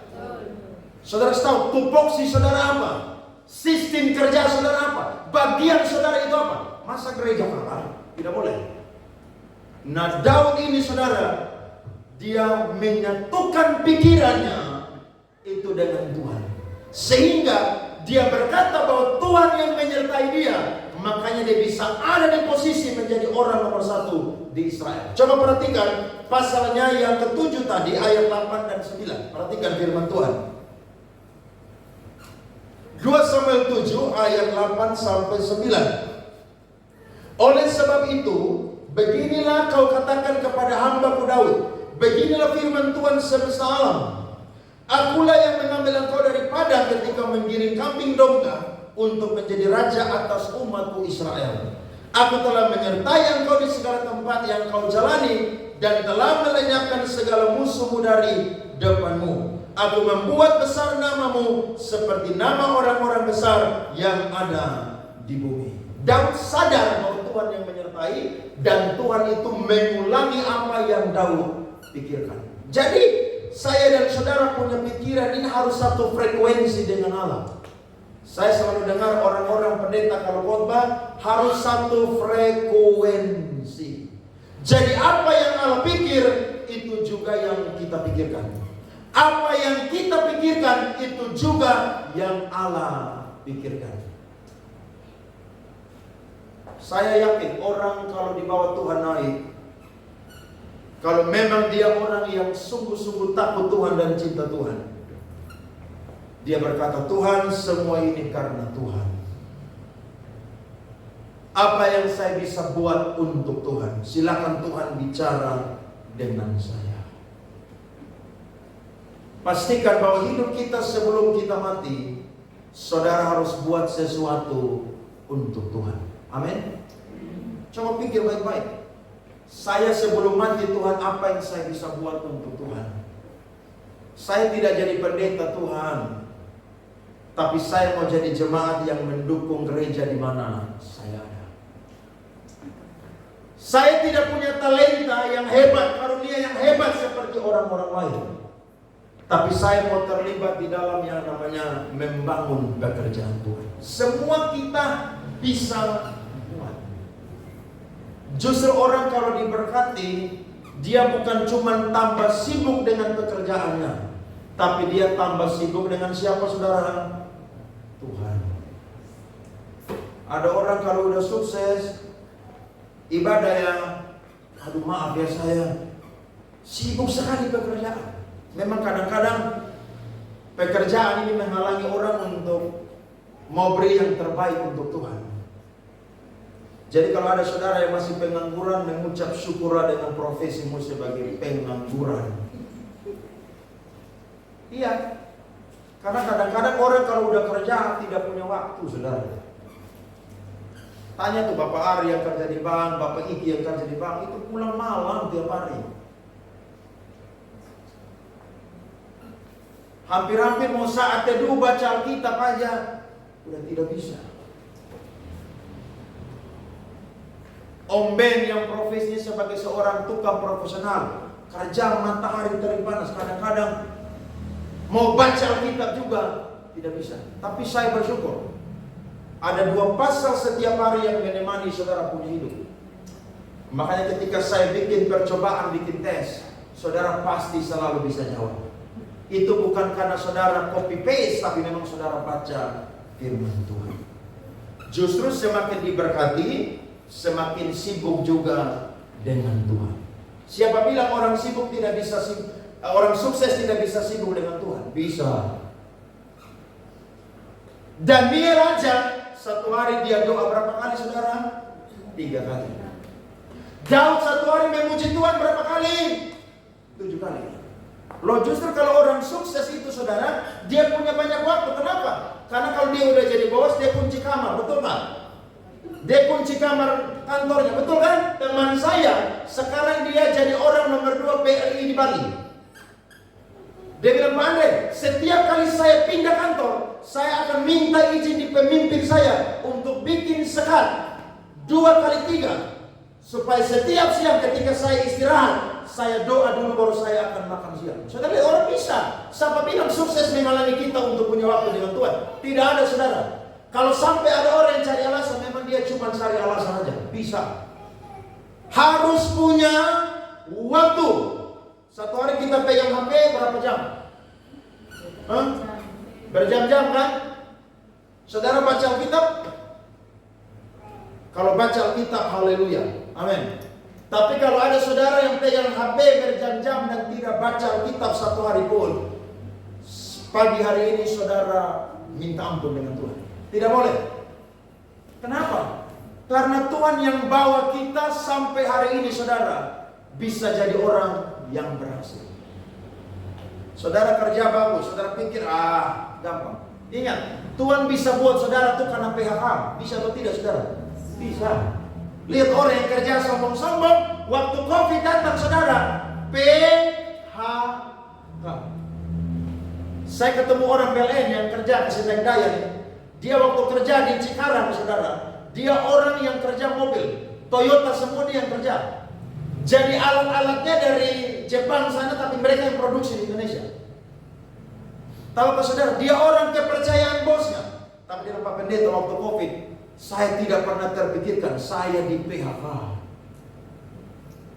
Saudara tahu tupoksi saudara apa? Sistem kerja saudara apa? Bagian saudara itu apa? Masa gereja kalah? Tidak boleh. Nah, Daud ini, saudara, dia menyatukan pikirannya itu dengan Tuhan, sehingga dia berkata bahwa Tuhan yang menyertai dia. Makanya dia bisa ada di posisi menjadi orang nomor 1 di Israel. Coba perhatikan pasalnya yang ke-7 tadi, ayat 8 dan 9. Perhatikan firman Tuhan. 2 Samuel 7 ayat 8 sampai 9. Oleh sebab itu, beginilah kau katakan kepada hamba-Ku Daud, beginilah firman Tuhan semesta alam. Akulah yang mengambil engkau dari padang ketika menggiring kambing domba untuk menjadi raja atas umat-Ku Israel. Aku telah menyertai engkau di segala tempat yang kau jalani, dan telah melenyapkan segala musuhmu dari depanmu. Aku membuat besar namamu seperti nama orang-orang besar yang ada di bumi. Daud sadar bahwa Tuhan yang menyertai, dan Tuhan itu mengulangi apa yang Daud pikirkan. Jadi saya dan saudara punya pikiran ini harus satu frekuensi dengan Allah. Saya selalu dengar orang-orang pendeta kalau khotbah harus satu frekuensi. Jadi apa yang Allah pikir, itu juga yang kita pikirkan. Apa yang kita pikirkan, itu juga yang Allah pikirkan. Saya yakin orang kalau dibawa Tuhan naik, kalau memang dia orang yang sungguh-sungguh takut Tuhan dan cinta Tuhan, dia berkata, Tuhan, semua ini karena Tuhan. Apa yang saya bisa buat untuk Tuhan? Silakan Tuhan bicara dengan saya. Pastikan bahwa hidup kita sebelum kita mati, saudara harus buat sesuatu untuk Tuhan. Amin. Coba pikir baik-baik. Saya sebelum mati Tuhan, apa yang saya bisa buat untuk Tuhan? Saya tidak jadi pendeta Tuhan, tapi saya mau jadi jemaat yang mendukung gereja di mana saya ada. Saya tidak punya talenta yang hebat, karunia yang hebat seperti orang-orang lain, tapi saya mau terlibat di dalam yang namanya membangun pekerjaan Tuhan. Semua kita bisa buat. Justru orang kalau diberkati, dia bukan cuma tambah sibuk dengan pekerjaannya, tapi dia tambah sibuk dengan siapa, saudara? Tuhan. Ada orang kalau udah sukses ibadah ya, aduh maaf ya saya sibuk sekali pekerjaan. Memang kadang-kadang pekerjaan ini menghalangi orang untuk mau beri yang terbaik untuk Tuhan. Jadi kalau ada saudara yang masih pengangguran, mengucap syukurlah dengan profesimu sebagai pengangguran. Iya. Karena kadang-kadang orang kalau udah kerja tidak punya waktu, saudara. Tanya tuh Bapak Ari yang kerja di bank, Bapak Iki yang kerja di bank, itu pulang malam tiap hari. Hampir-hampir mau saat teduh baca Alkitab aja, udah tidak bisa. Om Ben yang profesinya sebagai seorang tukang profesional, kerja matahari terik panas, kadang-kadang mau baca Alkitab juga tidak bisa. Tapi saya bersyukur ada 2 pasal setiap hari yang menemani saudara punya hidup. Makanya ketika saya bikin percobaan, bikin tes, saudara pasti selalu bisa jawab. Itu bukan karena saudara copy paste, tapi memang saudara baca firman Tuhan. Justru semakin diberkati, semakin sibuk juga dengan Tuhan. Siapa bilang orang sibuk tidak bisa sibuk? Orang sukses tidak bisa sibuk dengan Tuhan? Bisa. Daniel aja satu hari dia doa berapa kali, saudara? 3 kali. Daud satu hari memuji Tuhan berapa kali? 7 kali. Loh, justru kalau orang sukses itu, saudara, dia punya banyak waktu. Kenapa? Karena kalau dia udah jadi bos, dia kunci kamar, betul nggak? Dia kunci kamar kantornya, betul kan? Teman saya sekarang dia jadi orang nomor 2 PLI di Bali. Dia bilang, Pak Andre, setiap kali saya pindah kantor, saya akan minta izin di pemimpin saya untuk bikin sekat 2 kali 3, supaya setiap siang ketika saya istirahat, saya doa dulu baru saya akan makan siang. Saudara lihat, orang bisa. Siapa bilang sukses menghalangi kita untuk punya waktu dengan Tuhan? Tidak ada, saudara. Kalau sampai ada orang yang cari alasan, memang dia cuma cari alasan aja. Bisa. Harus punya waktu. Satu hari kita pegang HP berapa jam? Berjam-jam kan? Saudara baca Alkitab? Kalau baca Alkitab, haleluya, amin. Tapi kalau ada saudara yang pegang HP berjam-jam dan tidak baca Alkitab satu hari pun, pagi hari ini saudara minta ampun dengan Tuhan. Tidak boleh. Kenapa? Karena Tuhan yang bawa kita sampai hari ini, saudara, bisa jadi orang yang berhasil. Saudara kerja bagus, saudara pikir gampang. Ingat, Tuhan bisa buat saudara itu karena PHK. Bisa atau tidak, saudara? Bisa. Lihat orang yang kerja sombong-sombong, waktu COVID datang, saudara, PHK. Saya ketemu orang PLN yang kerja di Sendang Daya nih. Dia waktu kerja di Cikarang, saudara, dia orang yang kerja mobil Toyota, semua dia yang kerja. Jadi alat-alatnya dari Jepang sana, tapi mereka yang produksi di Indonesia. Tahu Pak saudara, dia orang kepercayaan bosnya. Tapi dia Pak Pendeta waktu COVID, saya tidak pernah terpikirkan saya di PHK.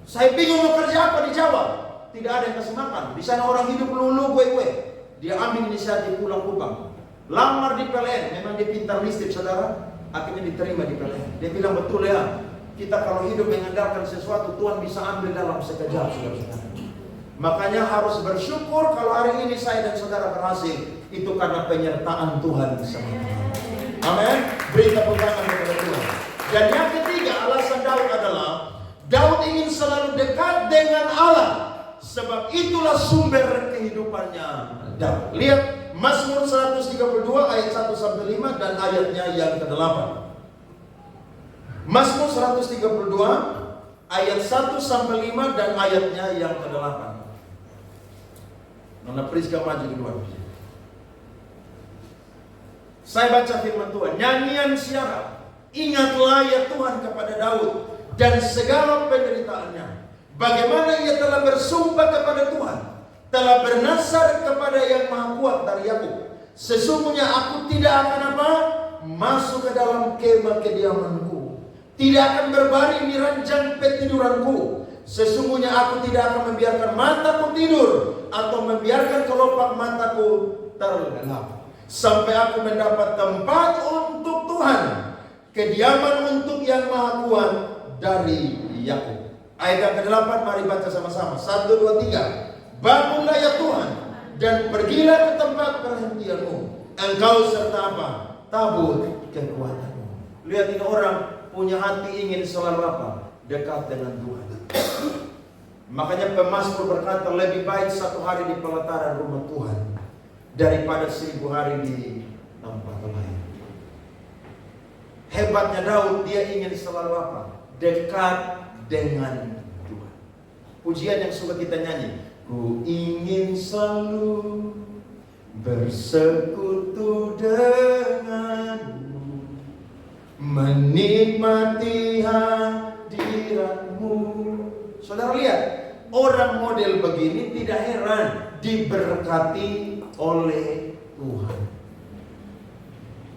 Saya bingung mau kerja apa di Jawa. Tidak ada yang kasih makan. Di sana orang hidup lulu gue. Dia ambil inisiatif pulang Kupang. Lamar di PLN, memang dia pintar listrik, saudara. Akhirnya diterima di PLN. Dia bilang betul ya, kita kalau hidup mengandalkan sesuatu, Tuhan bisa ambil dalam sekejap, saudara-saudara. Makanya harus bersyukur kalau hari ini saya dan saudara berhasil. Itu karena penyertaan Tuhan bersama. Amin. Beri tepuk tangan kepada Tuhan. Dan yang ketiga, alasan Daud adalah Daud ingin selalu dekat dengan Allah. sebab itulah sumber kehidupannya Daud. Lihat Mazmur 132 ayat 1 sampai 5 dan ayatnya yang ke-8. Mazmur 132 ayat 1 sampai 5 dan ayatnya yang ke-8. Nona Priska maju duluan. Saya baca firman Tuhan. Nyanyian siara, ingatlah ya Tuhan kepada Daud dan segala penderitaannya. Bagaimana ia telah bersumpah kepada Tuhan, telah bernasar kepada yang maha kuat dari Yakub. Sesungguhnya aku tidak akan masuk ke dalam kemah kediamanku, tidak akan berbaring di ranjang petiduranku. Sesungguhnya aku tidak akan membiarkan mataku tidur atau membiarkan kelopak mataku terlelap, sampai aku mendapat tempat untuk Tuhan, kediaman untuk yang maha kuat dari Yakub. Ayat yang ke-8 mari baca sama-sama. 1, 2, 3. Bangunlah ya Tuhan dan pergilah ke tempat perhentianmu. Engkau serta tabur kekuatanmu. Lihat ini orang punya hati ingin selalu dekat dengan Tuhan. Makanya pemazmur berkata, lebih baik 1 hari di pelataran rumah Tuhan daripada 1000 hari di tempat lain. Hebatnya Daud, dia ingin selalu dekat dengan Tuhan. Pujian yang suka kita nyanyi, ku ingin selalu bersekutu denganmu, menikmati hadiratmu. Saudara lihat, orang model begini tidak heran diberkati oleh Tuhan,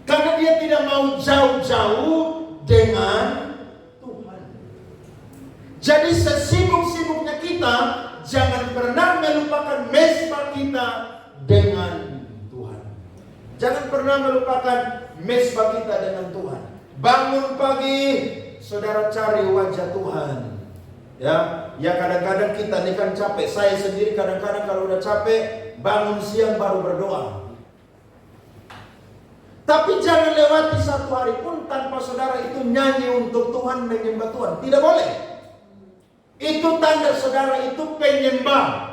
karena dia tidak mau jauh-jauh dengan Jadi sesibuk-sibuknya kita, jangan pernah melupakan mesbah kita dengan Tuhan. Jangan pernah melupakan mesbah kita dengan Tuhan. Bangun pagi, saudara cari wajah Tuhan. Ya kadang-kadang kita ini kan capek. Saya sendiri kadang-kadang kalau udah capek, bangun siang baru berdoa. Tapi jangan lewati 1 hari pun tanpa saudara itu nyanyi untuk Tuhan, menyembah Tuhan. Tidak boleh. Itu tanda saudara itu penyembah.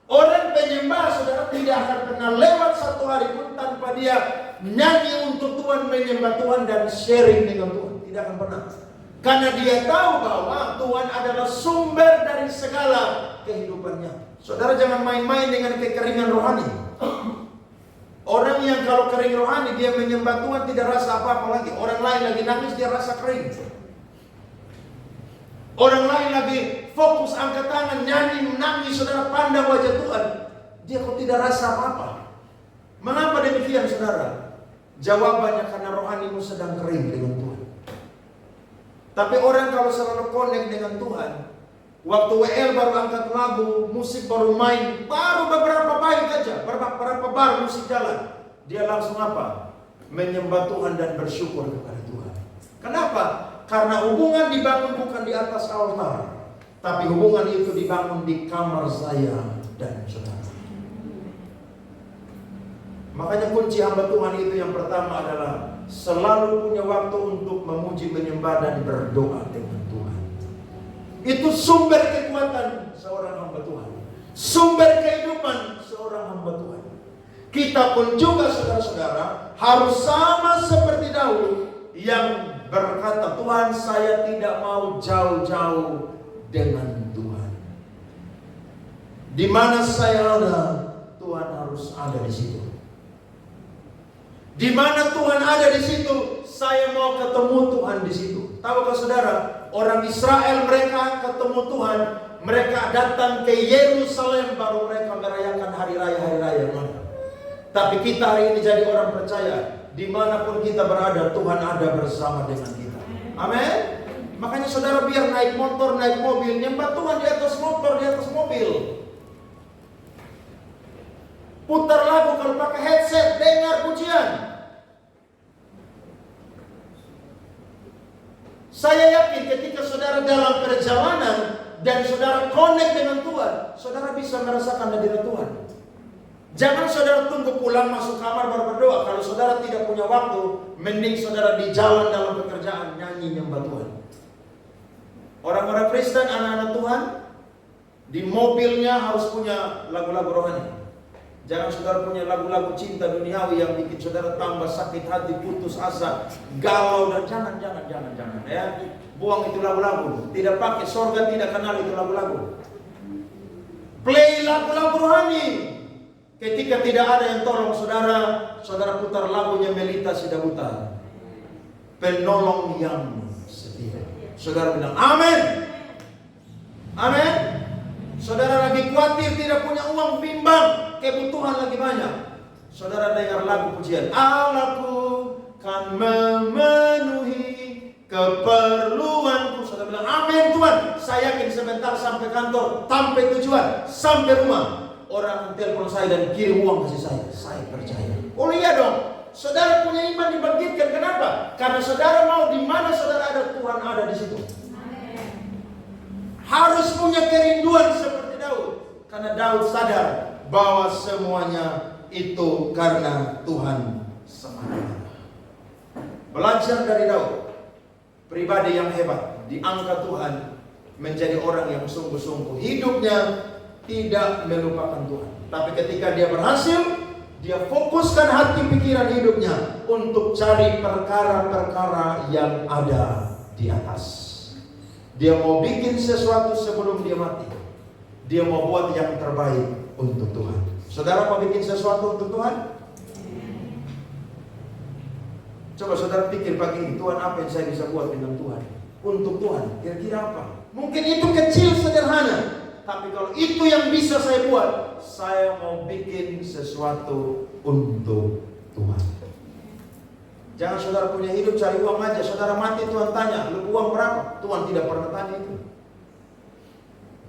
Orang penyembah saudara tidak akan pernah lewat 1 hari pun tanpa dia nyanyi untuk Tuhan, menyembah Tuhan dan sharing dengan Tuhan. Tidak akan pernah. Karena dia tahu bahwa Tuhan adalah sumber dari segala kehidupannya. Saudara jangan main-main dengan kekeringan rohani. Orang yang kalau kering rohani dia menyembah Tuhan tidak rasa apa-apa lagi. Orang lain lagi nangis dia rasa kering. Orang lain lagi fokus angkat tangan, nyanyi, menangis, saudara pandang wajah Tuhan, dia kok tidak rasa apa-apa. Mengapa demikian saudara? Jawabannya karena rohanimu sedang kering dengan Tuhan. Tapi orang kalau selalu connect dengan Tuhan, waktu WL baru angkat lagu, musik baru main, baru beberapa bait aja, beberapa bar musik jalan, dia langsung menyembah Tuhan dan bersyukur kepada Tuhan. Kenapa? Karena hubungan dibangun bukan di atas altar, tapi hubungan itu dibangun di kamar saya dan saudara. Makanya kunci hamba Tuhan itu yang pertama adalah selalu punya waktu untuk memuji, menyembah dan berdoa dengan Tuhan. Itu sumber kekuatan seorang hamba Tuhan, sumber kehidupan seorang hamba Tuhan. Kita pun juga saudara-saudara harus sama seperti Daud yang berkata, Tuhan saya tidak mau jauh-jauh dengan Tuhan. Di mana saya ada, Tuhan harus ada di situ. Di mana Tuhan ada di situ, saya mau ketemu Tuhan di situ. Tahukah saudara, orang Israel mereka ketemu Tuhan, mereka datang ke Yerusalem baru mereka merayakan hari raya. Tapi kita hari ini jadi orang percaya, dimanapun kita berada, Tuhan ada bersama dengan kita. Amin. Makanya saudara biar naik motor, naik mobil, nyembah Tuhan di atas motor, di atas mobil. Putar lagu kalau pakai headset, dengar pujian. Saya yakin ketika saudara dalam perjalanan dan saudara connect dengan Tuhan, saudara bisa merasakan hadirat Tuhan. Jangan saudara tunggu pulang masuk kamar baru berdoa. Kalau saudara tidak punya waktu, mending saudara di jalan dalam pekerjaan nyanyi nyembah Tuhan. Orang-orang Kristen, anak-anak Tuhan, Di mobilnya harus punya lagu-lagu rohani. Jangan saudara punya lagu-lagu cinta duniawi yang bikin saudara tambah sakit hati, putus asa, galau, dan jangan ya. Buang itu lagu-lagu. Tidak pakai, sorga tidak kenal itu lagu-lagu. Play lagu-lagu rohani. Ketika tidak ada yang tolong saudara, saudara putar lagunya Melita Sidabuta, penolong yang setia. Saudara bilang amin. Amin. Saudara lagi khawatir tidak punya uang, bimbang, kebutuhan lagi banyak. Saudara dengar lagu pujian, Allahku kan memenuhi keperluanku. Saudara bilang amin Tuhan. Saya yakin sebentar sampai kantor, sampai tujuan, sampai rumah, orang telepon saya dan kirim uang kasih saya. Saya percaya. Oh iya dong. Saudara punya iman dibangkitkan. Kenapa? Karena saudara mau di mana saudara ada, Tuhan ada di situ. Harus punya kerinduan seperti Daud. Karena Daud sadar bahwa semuanya itu karena Tuhan semata. Belajar dari Daud, pribadi yang hebat, diangkat Tuhan menjadi orang yang sungguh-sungguh. Hidupnya tidak melupakan Tuhan. Tapi ketika dia berhasil, dia fokuskan hati pikiran hidupnya untuk cari perkara-perkara yang ada di atas. Dia mau bikin sesuatu sebelum dia mati. Dia mau buat yang terbaik untuk Tuhan. Saudara mau bikin sesuatu untuk Tuhan? Coba saudara pikir pagi ini, Tuhan apa yang saya bisa buat dengan Tuhan? Untuk Tuhan, kira-kira apa? Mungkin itu kecil, sederhana. Tapi kalau itu yang bisa saya buat, saya mau bikin sesuatu untuk Tuhan. Jangan saudara punya hidup cari uang aja. Saudara mati Tuhan tanya, lu uang berapa? Tuhan tidak pernah tanya itu.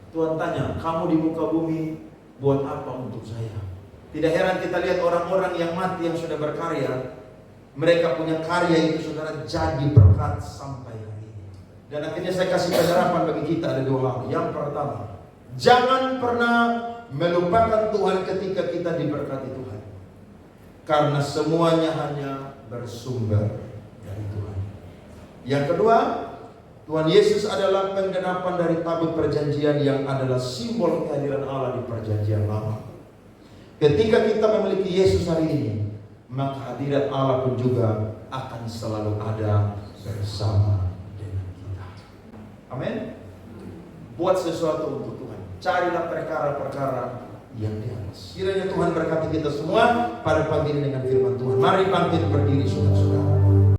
Tuhan tanya, kamu di muka bumi buat apa untuk saya? Tidak heran kita lihat orang-orang yang mati yang sudah berkarya. Mereka punya karya itu saudara jadi berkat sampai hari ini. Dan akhirnya saya kasih penerapan bagi kita ada dua hal. Yang pertama, jangan pernah melupakan Tuhan ketika kita diberkati Tuhan. Karena semuanya hanya bersumber dari Tuhan. Yang kedua, Tuhan Yesus adalah penggenapan dari tabut perjanjian yang adalah simbol kehadiran Allah di perjanjian lama. Ketika kita memiliki Yesus hari ini, maka hadirat Allah pun juga akan selalu ada bersama dengan kita. Amin. Buat sesuatu untuk Tuhan. Carilah perkara-perkara yang di atas. Kiranya Tuhan berkati kita semua pada pagi ini dengan firman Tuhan. Mari bangkit berdiri saudara-saudara.